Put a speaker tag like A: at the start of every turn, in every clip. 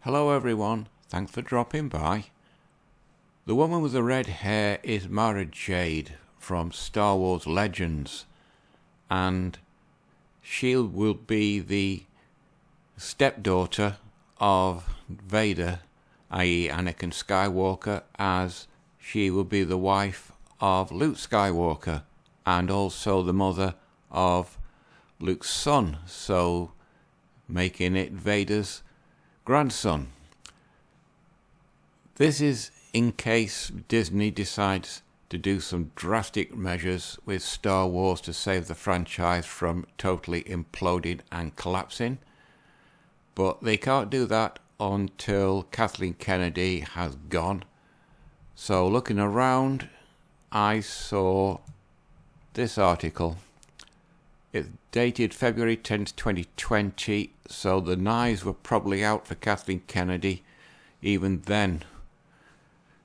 A: Hello everyone, thanks for dropping by. The woman with the red hair is Mara Jade from Star Wars Legends, and she will be the stepdaughter of Vader, i.e. Anakin Skywalker, as she will be the wife of Luke Skywalker and also the mother of Luke's son, so making it Vader's grandson. This is in case Disney decides to do some drastic measures with Star Wars to save the franchise from totally imploding and collapsing. But they can't do that until Kathleen Kennedy has gone. So looking around, I saw this article. It's dated February 10th, 2020, so the knives were probably out for Kathleen Kennedy even then.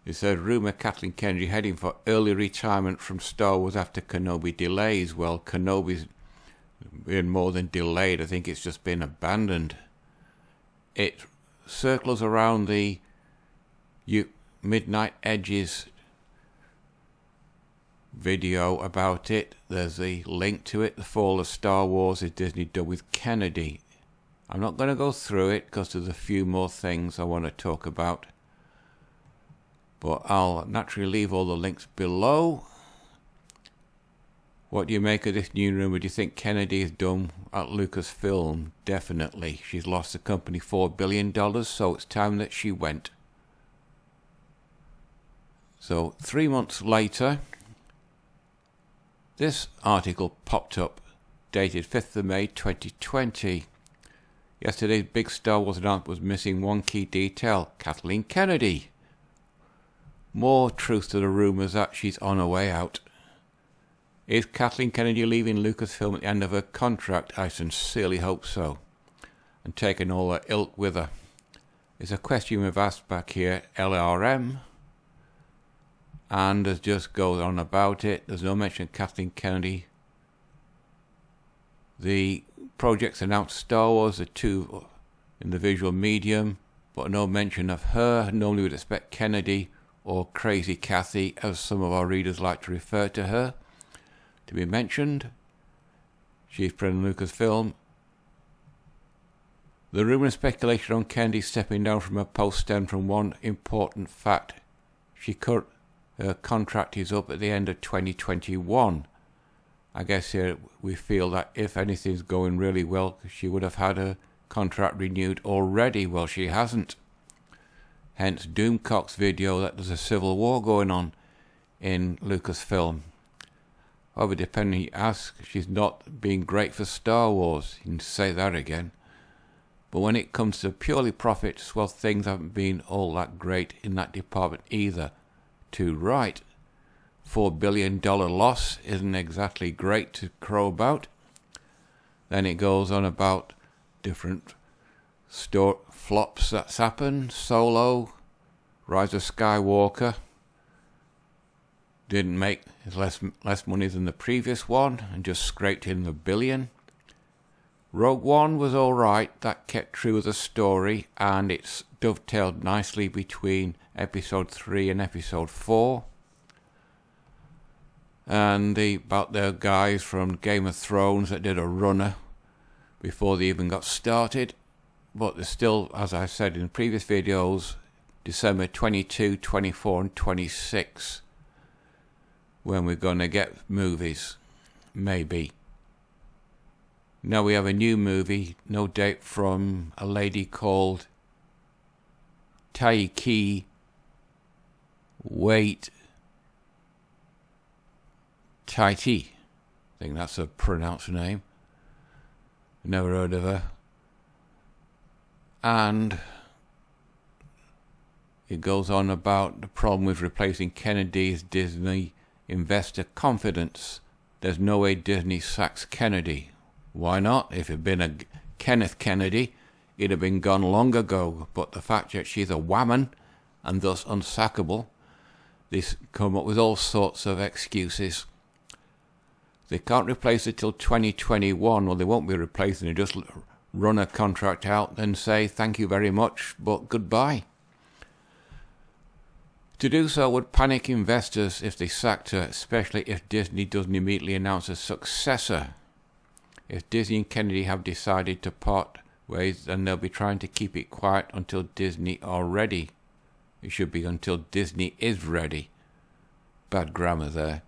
A: It said, rumour Kathleen Kennedy heading for early retirement from Star Wars after Kenobi delays. Well, Kenobi's been more than delayed. I think it's just been abandoned. It circles around the Midnight Edges video about it. There's a link to it. The Fall of Star Wars is Disney done with Kennedy. I'm not going to go through it because there's a few more things I want to talk about, but I'll naturally leave all the links below. What do you make of this new rumour? Do you think Kennedy is done at Lucasfilm? Definitely. She's lost the company $4 billion, so it's time that she went. So 3 months later, this article popped up, dated 5th of May 2020. Yesterday's big Star Wars announcement was missing one key detail: Kathleen Kennedy. More truth to the rumours that she's on her way out. Is Kathleen Kennedy leaving Lucasfilm at the end of her contract? I sincerely hope so. And taking all her ilk with her. It's a question we've asked back here, LRM. And as just goes on about it, there's no mention of Kathleen Kennedy. The projects announced Star Wars are two in the visual medium, but no mention of her. Normally we'd expect Kennedy, or Crazy Kathy, as some of our readers like to refer to her, to be mentioned. She's present in Lucasfilm. The rumour and speculation on Kennedy stepping down from her post stem from one important fact. Her contract is up at the end of 2021. I guess here we feel that if anything's going really well, she would have had her contract renewed already. Well, she hasn't. Hence Doomcock's video that there's a civil war going on in Lucasfilm. However, depending you ask, she's not being great for Star Wars. You can say that again. But when it comes to purely profits, well, things haven't been all that great in that department either. To write, $4 billion loss isn't exactly great to crow about. Then it goes on about different flops that's happened. Solo, Rise of Skywalker didn't make less money than the previous one and just scraped in the billion. Rogue One was alright, that kept true with the story, and it's dovetailed nicely between episode 3 and episode 4. And about the guys from Game of Thrones that did a runner before they even got started. But there's still, as I said in previous videos, December 22, 24 and 26 when we're going to get movies. Maybe. Now we have a new movie, no date, from a lady called Taiki Wait Taiti. I think that's a pronounced name. Never heard of her. And it goes on about the problem with replacing Kennedy's Disney investor confidence. There's no way Disney sacks Kennedy. Why not? If it had been a Kenneth Kennedy, it'd have been gone long ago. But the fact that she's a woman and thus unsackable, they come up with all sorts of excuses. They can't replace it till 2021. Well, they won't be replacing it, just run a contract out and say thank you very much, but goodbye. To do so would panic investors if they sacked her, especially if Disney doesn't immediately announce a successor. If Disney and Kennedy have decided to part ways, then they'll be trying to keep it quiet until Disney are ready. It should be until Disney is ready. Bad grammar there.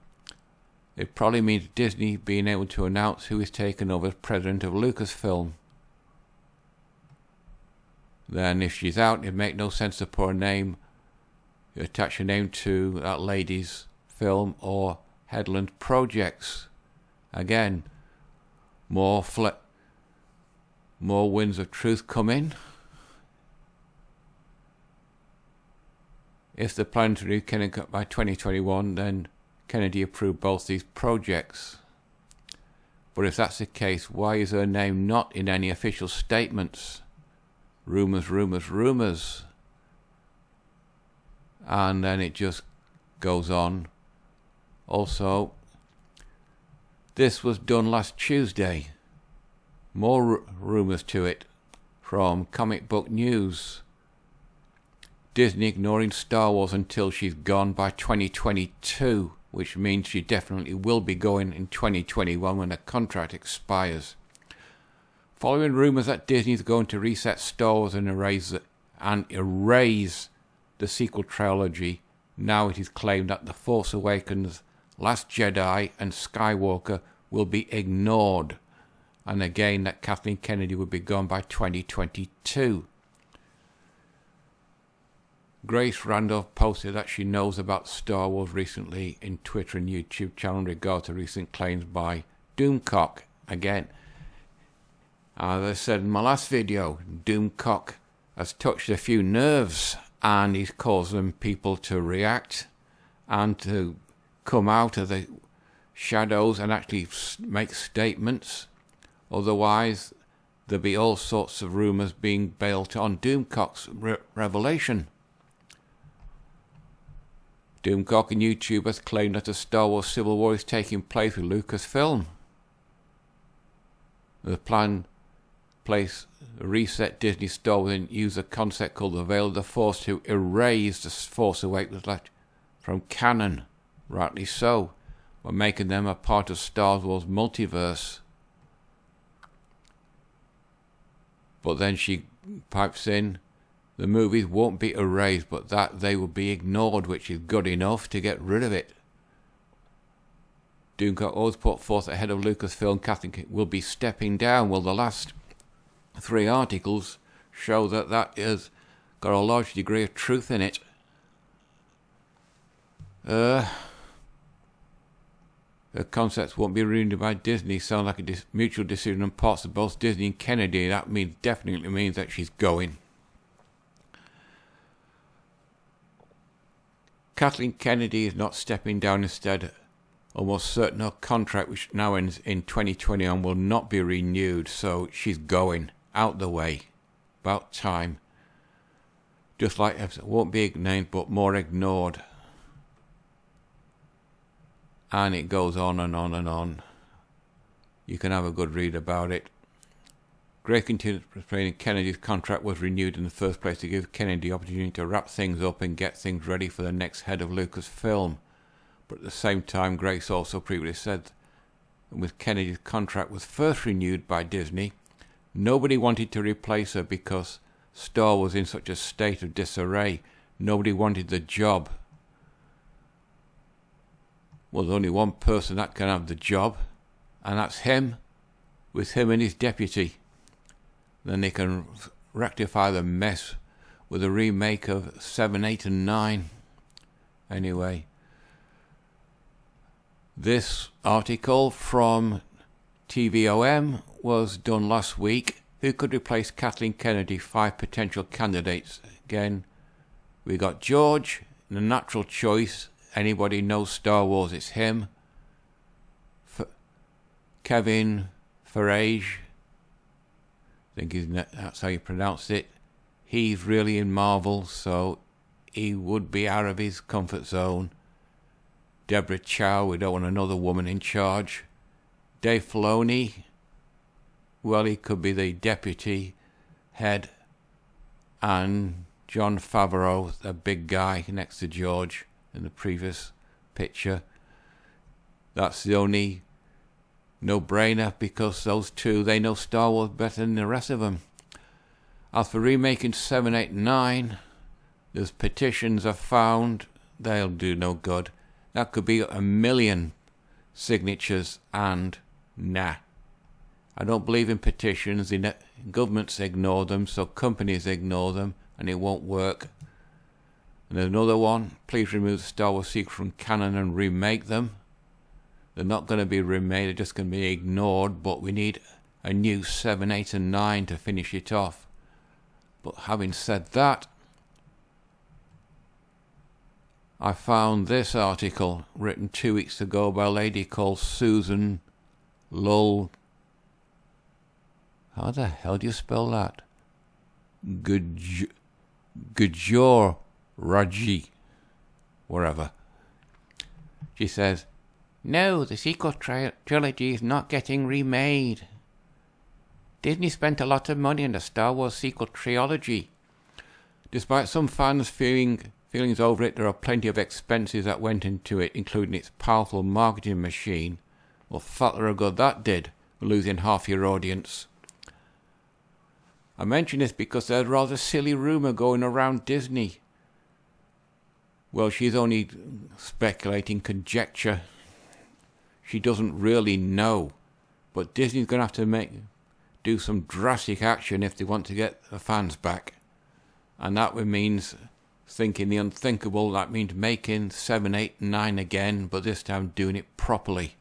A: It probably means Disney being able to announce who is taking over as president of Lucasfilm. Then if she's out, it'd make no sense to put a name, attach a name to that lady's film or Headland Projects. Again, more winds of truth come in. If they're planning to do Kennedy by 2021, then Kennedy approved both these projects. But if that's the case, why is her name not in any official statements? Rumours, rumours, rumours. And then it just goes on. Also, this was done last Tuesday. More rumours to it from Comic Book News. Disney ignoring Star Wars until she's gone by 2022, which means she definitely will be going in 2021 when her contract expires. Following rumours that Disney is going to reset Star Wars and erase the sequel trilogy, now it is claimed that The Force Awakens, Last Jedi and Skywalker will be ignored, and again that Kathleen Kennedy will be gone by 2022. Grace Randolph posted that she knows about Star Wars recently in Twitter and YouTube channel in regard to recent claims by Doomcock. Again, as I said in my last video, Doomcock has touched a few nerves and he's causing people to react and to come out of the shadows and actually make statements. Otherwise, there'll be all sorts of rumours being built on Doomcock's revelation. Doomcock and YouTube has claimed that a Star Wars Civil War is taking place with Lucasfilm. The plan reset Disney Star Wars and use a concept called the Veil of the Force to erase the Force Awakens from canon. Rightly so, by making them a part of Star Wars multiverse. But then she pipes in, the movies won't be erased, but that they will be ignored, which is good enough to get rid of it. Doomcock always put forth that head of Lucasfilm, Kathleen, will be stepping down. Well, the last 3 articles show that that has got a large degree of truth in it. The concepts won't be renewed by Disney. Sound like a mutual decision on parts of both Disney and Kennedy. That definitely means that she's going. Kathleen Kennedy is not stepping down. Instead, almost certain her contract, which now ends in 2021, will not be renewed. So she's going out the way. About time. Just like it won't be named, but more ignored. And it goes on and on and on. You can have a good read about it. Gray continued explaining Kennedy's contract was renewed in the first place to give Kennedy the opportunity to wrap things up and get things ready for the next head of Lucasfilm. But at the same time, Grace also previously said that with Kennedy's contract was first renewed by Disney, nobody wanted to replace her because Star was in such a state of disarray. Nobody wanted the job. Well, there's only one person that can have the job, and that's him, with him and his deputy. Then they can rectify the mess with a remake of 7, 8 and 9. Anyway, this article from TVOM was done last week. Who could replace Kathleen Kennedy? 5 potential candidates. Again, we got George, the natural choice. Anybody knows Star Wars, it's him. Kevin Feige, I think that's how you pronounce it. He's really in Marvel, so he would be out of his comfort zone. Deborah Chow, we don't want another woman in charge. Dave Filoni, Well, he could be the deputy head, and Jon Favreau, the big guy next to George in the previous picture. That's the only no-brainer, because those two, they know Star Wars better than the rest of them. As for remaking 7, 8, 9, there's petitions are found. They'll do no good. That could be 1 million signatures, and nah. I don't believe in petitions. The governments ignore them, so companies ignore them, and it won't work. And there's another one. Please remove the Star Wars sequels from canon and remake them. They're not going to be remade, they're just going to be ignored, but we need a new 7, 8 and 9 to finish it off. But having said that, I found this article written 2 weeks ago by a lady called Susan Lull. How the hell do you spell that? Gujor Raji. Wherever. She says, "No, the sequel trilogy is not getting remade. Disney spent a lot of money on the Star Wars sequel trilogy. Despite some fans' feelings over it, there are plenty of expenses that went into it, including its powerful marketing machine. Well, father of God, that did, losing half your audience." I mention this because there's a rather silly rumour going around Disney. Well, she's only speculating, conjecture. She doesn't really know. But Disney's going to have to do some drastic action if they want to get the fans back. And that means thinking the unthinkable. That means making 7, 8, 9 again, but this time doing it properly.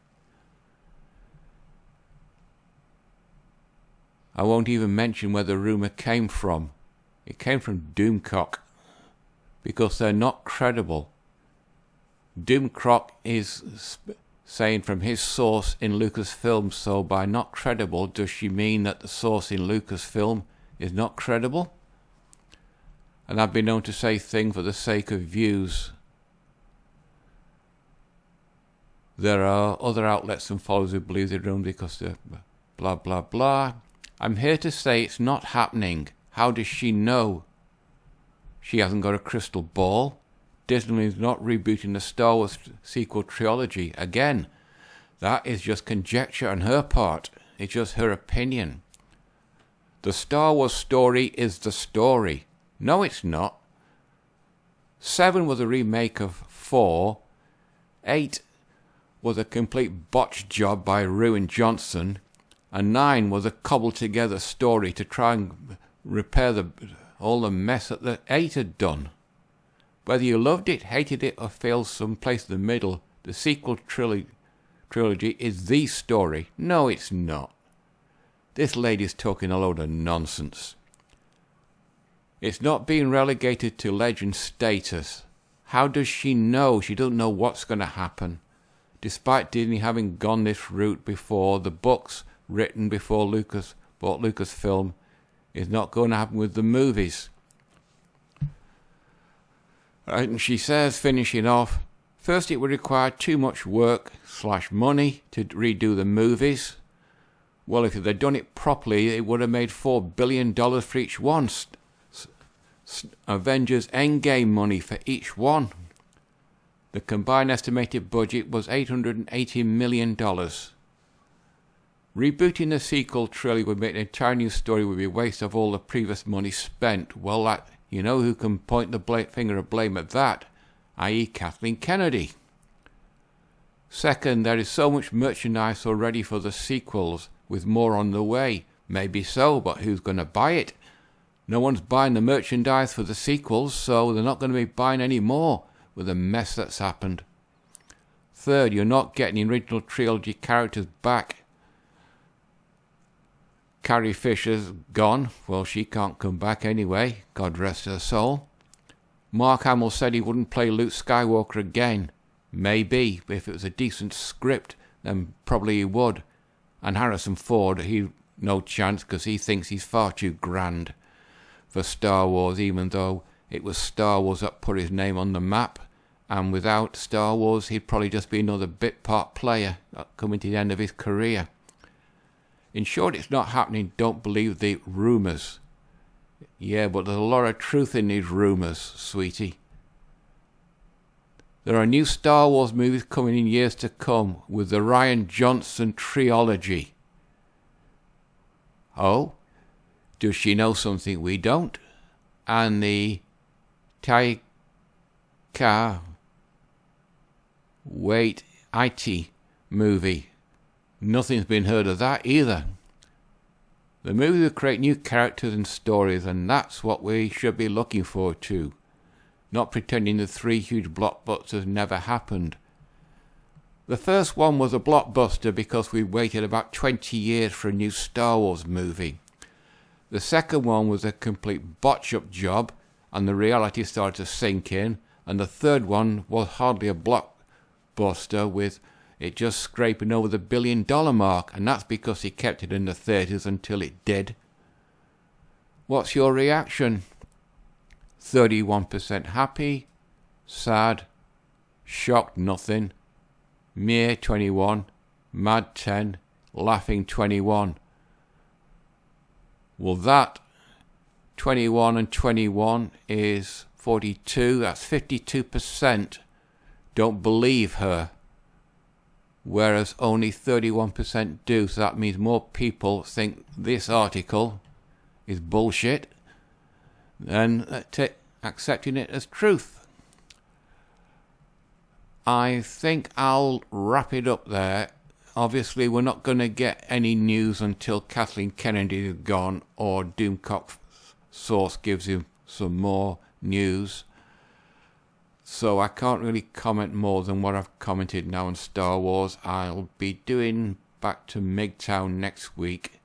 A: I won't even mention where the rumour came from. It came from Doomcock, because they're not credible. Doomcock is saying from his source in Lucasfilm, so by not credible, does she mean that the source in Lucasfilm is not credible? And I've been known to say things for the sake of views. There are other outlets and followers who believe they're wrong because they're blah blah blah. I'm here to say it's not happening. How does she know? She hasn't got a crystal ball. Disney is not rebooting the Star Wars sequel trilogy again. That is just conjecture on her part. It's just her opinion. The Star Wars story is the story. No, it's not. 7 was a remake of 4. 8 was a complete botch job by Ruin Johnson. And 9 was a cobbled together story to try and repair all the mess that the 8 had done. Whether you loved it, hated it, or failed someplace in the middle, the sequel trilogy is the story. No, it's not. This lady's talking a load of nonsense. It's not being relegated to legend status. How does she know? She doesn't know what's going to happen. Despite Disney having gone this route before, the books written before Lucas bought Lucasfilm is not going to happen with the movies. And she says, finishing off, first it would require too much work / money to redo the movies. Well, if they'd done it properly, it would have made $4 billion for each one. Avengers Endgame money for each one. The combined estimated budget was $880 million. Rebooting the sequel trilogy would make an entire new story would be a waste of all the previous money spent. Well, you know who can point the finger of blame at that, i.e. Kathleen Kennedy. Second, there is so much merchandise already for the sequels, with more on the way. Maybe so, but who's going to buy it? No one's buying the merchandise for the sequels, so they're not going to be buying any more with the mess that's happened. Third, you're not getting the original trilogy characters back. Carrie Fisher's gone. Well, she can't come back anyway. God rest her soul. Mark Hamill said he wouldn't play Luke Skywalker again. Maybe, but if it was a decent script, then probably he would. And Harrison Ford, no chance, because he thinks he's far too grand for Star Wars, even though it was Star Wars that put his name on the map. And without Star Wars, he'd probably just be another bit part player coming to the end of his career. In short, it's not happening. Don't believe the rumours. Yeah, but there's a lot of truth in these rumours, sweetie. There are new Star Wars movies coming in years to come with the Rian Johnson trilogy. Oh? Does she know something we don't? And the Taika Waititi movie. Nothing's been heard of that either. The movie will create new characters and stories, and that's what we should be looking forward to. Not pretending the 3 huge blockbusters never happened. The first one was a blockbuster because we waited about 20 years for a new Star Wars movie. The second one was a complete botch-up job, and the reality started to sink in, and the third one was hardly a blockbuster, with it just scraping over the $1 billion mark, and that's because he kept it in the theatres until it did. What's your reaction? 31% happy, sad, shocked nothing, mere 21, mad 10, laughing 21. Well, that 21 and 21 is 42, that's 52% don't believe her, whereas only 31% do, so that means more people think this article is bullshit than accepting it as truth. I think I'll wrap it up there. Obviously, we're not going to get any news until Kathleen Kennedy is gone or Doomcock Source gives him some more news. So I can't really comment more than what I've commented now on Star Wars. I'll be doing back to MGTOW next week.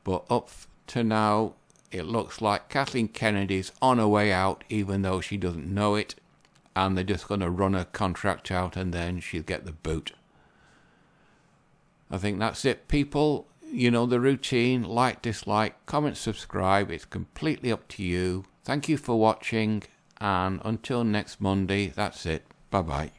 A: But up to now, it looks like Kathleen Kennedy's on her way out, even though she doesn't know it. And they're just going to run her contract out and then she'll get the boot. I think that's it, people. You know the routine. Like, dislike, comment, subscribe. It's completely up to you. Thank you for watching. And until next Monday, that's it. Bye-bye.